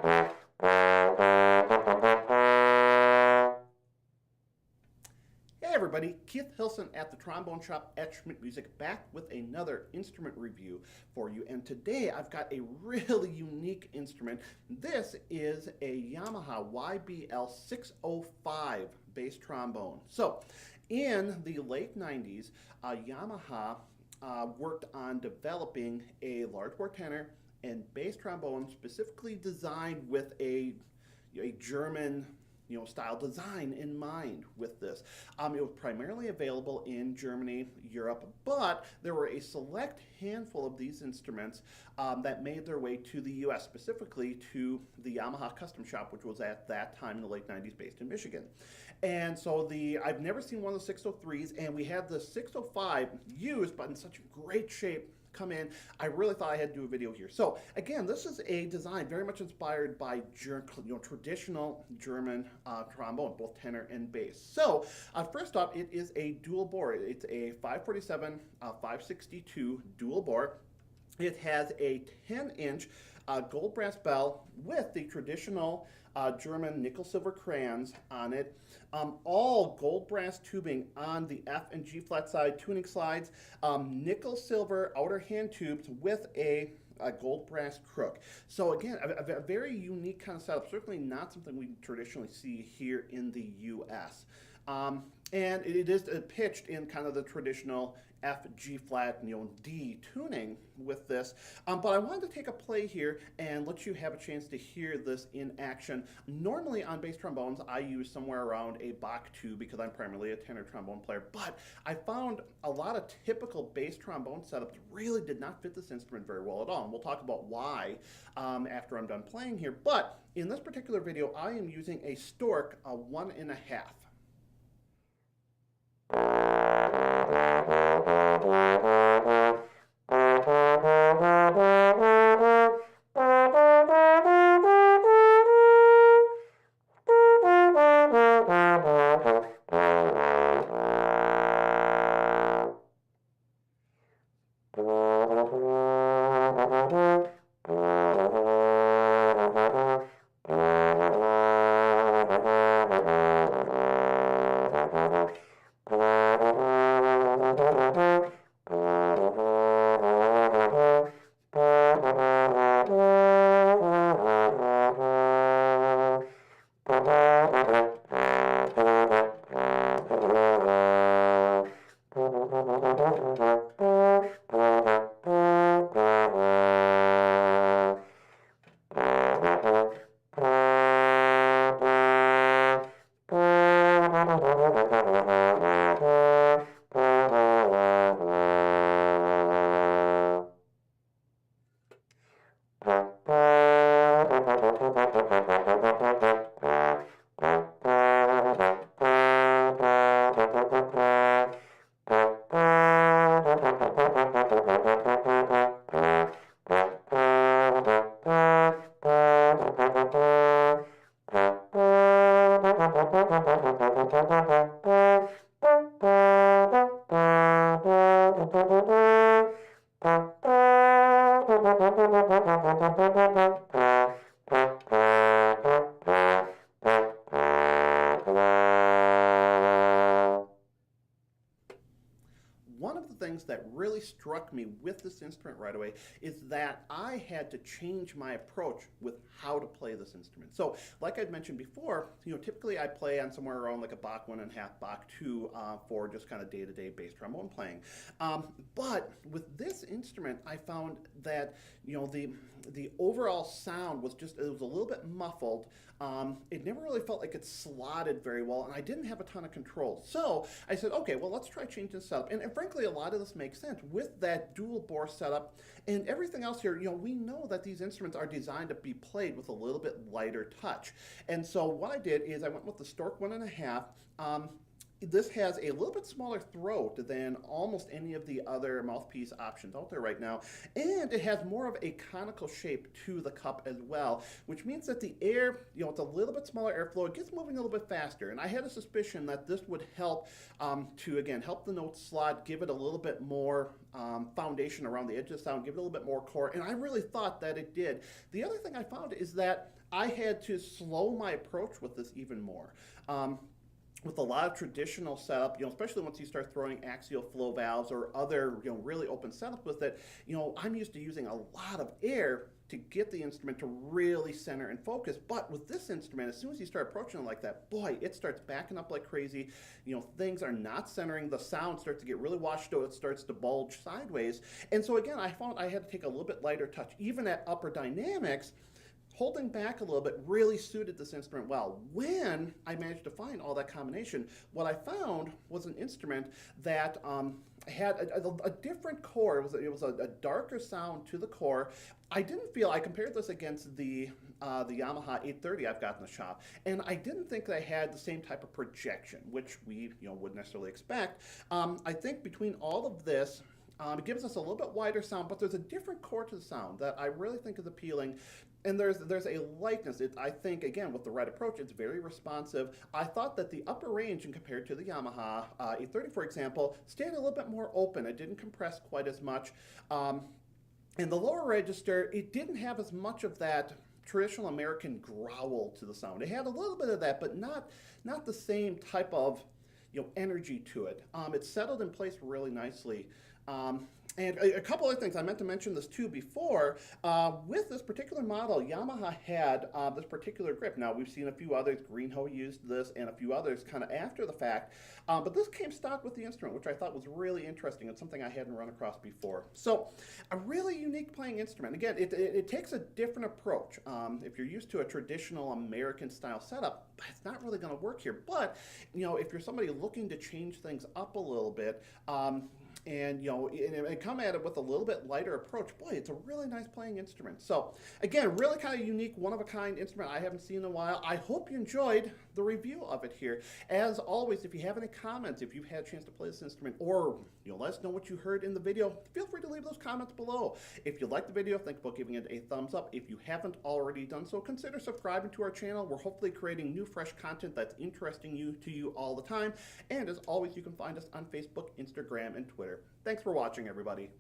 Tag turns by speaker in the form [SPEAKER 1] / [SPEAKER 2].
[SPEAKER 1] Hey everybody, Keith Hilson at the Trombone Shop at Schmidt Music, back with another instrument review for you. And today I've got a really unique instrument. This is a Yamaha YBL-605 bass trombone. So in the late 90s, Yamaha worked on developing a large bore tenor and bass trombone specifically designed with a German style design in mind with this. It was primarily available in Germany, Europe, but there were a select handful of these instruments that made their way to the US, specifically to the Yamaha Custom Shop, which was at that time in the late 90s based in Michigan. And so I've never seen one of the 603s, and we had the 605 used, but in such great shape come in. I really thought I had to do a video here. So again, this is a design very much inspired by traditional German trombone, both tenor and bass. So first off, it is a dual bore. It's a 547, 562 dual bore. It has a 10-inch gold brass bell with the traditional German nickel-silver kranz on it. All gold brass tubing on the F and G flat side, tuning slides, nickel-silver outer hand tubes with a gold brass crook. So again, a very unique kind of setup, certainly not something we traditionally see here in the US. And it is pitched in kind of the traditional F, G flat, D tuning with this. But I wanted to take a play here and let you have a chance to hear this in action. Normally on bass trombones, I use somewhere around a Bach 2 because I'm primarily a tenor trombone player. But I found a lot of typical bass trombone setups really did not fit this instrument very well at all. And we'll talk about why after I'm done playing here. But in this particular video, I am using a Stork 1.5. One of the things that really struck me with this instrument right away is that I had to change my approach with how to play this instrument. So, like I'd mentioned before, typically I play on somewhere around like a Bach 1.5, Bach 2 for just kind of day-to-day bass trombone playing. But with this instrument, I found that the overall sound was it was a little bit muffled. It never really felt like it slotted very well, and I didn't have a ton of control. So I said, okay, well, let's try changing this setup. And frankly, a lot of this makes sense with that dual bore setup and everything else here. We know that these instruments are designed to be played with a little bit lighter touch. And so what I did is I went with the Stork 1.5. this has a little bit smaller throat than almost any of the other mouthpiece options out there right now, and it has more of a conical shape to the cup as well, which means that the air, it's a little bit smaller airflow, it gets moving a little bit faster, and I had a suspicion that this would help to, again, help the note slot, give it a little bit more foundation around the edge of the sound, give it a little bit more core, and I really thought that it did. The other thing I found is that I had to slow my approach with this even more. With a lot of traditional setup, especially once you start throwing axial flow valves or other, really open setup with it, I'm used to using a lot of air to get the instrument to really center and focus. But with this instrument, as soon as you start approaching it like that, boy, it starts backing up like crazy. Things are not centering. The sound starts to get really washed out. It starts to bulge sideways. And so again, I found I had to take a little bit lighter touch. Even at upper dynamics, holding back a little bit really suited this instrument well. When I managed to find all that combination, what I found was an instrument that had a different core. It was a darker sound to the core. I compared this against the Yamaha 830 I've got in the shop, and I didn't think that I had the same type of projection, which we wouldn't necessarily expect. I think between all of this, it gives us a little bit wider sound, but there's a different core to the sound that I really think is appealing. And there's a lightness. I think, again, with the right approach, it's very responsive. I thought that the upper range, and compared to the Yamaha 830, for example, stayed a little bit more open. It didn't compress quite as much. In the lower register, it didn't have as much of that traditional American growl to the sound. It had a little bit of that, but not the same type of energy to it. It settled in place really nicely. And a couple other things, I meant to mention this too before. With this particular model, Yamaha had this particular grip. Now, we've seen a few others. Greenho used this and a few others kind of after the fact. But this came stock with the instrument, which I thought was really interesting and something I hadn't run across before. So, a really unique playing instrument. Again, it takes a different approach. If you're used to a traditional American style setup, it's not really going to work here. But, if you're somebody looking to change things up a little bit, and come at it with a little bit lighter approach, boy, it's a really nice playing instrument. So again, really kind of unique, one-of-a-kind instrument I haven't seen in a while. I hope you enjoyed the review of it here. As always, if you have any comments, if you've had a chance to play this instrument, or let us know what you heard in the video, feel free to leave those comments below. If you liked the video, think about giving it a thumbs up. If you haven't already done so, consider subscribing to our channel. We're hopefully creating new, fresh content that's interesting to you all the time. And as always, you can find us on Facebook, Instagram, and Twitter. Thanks for watching, everybody.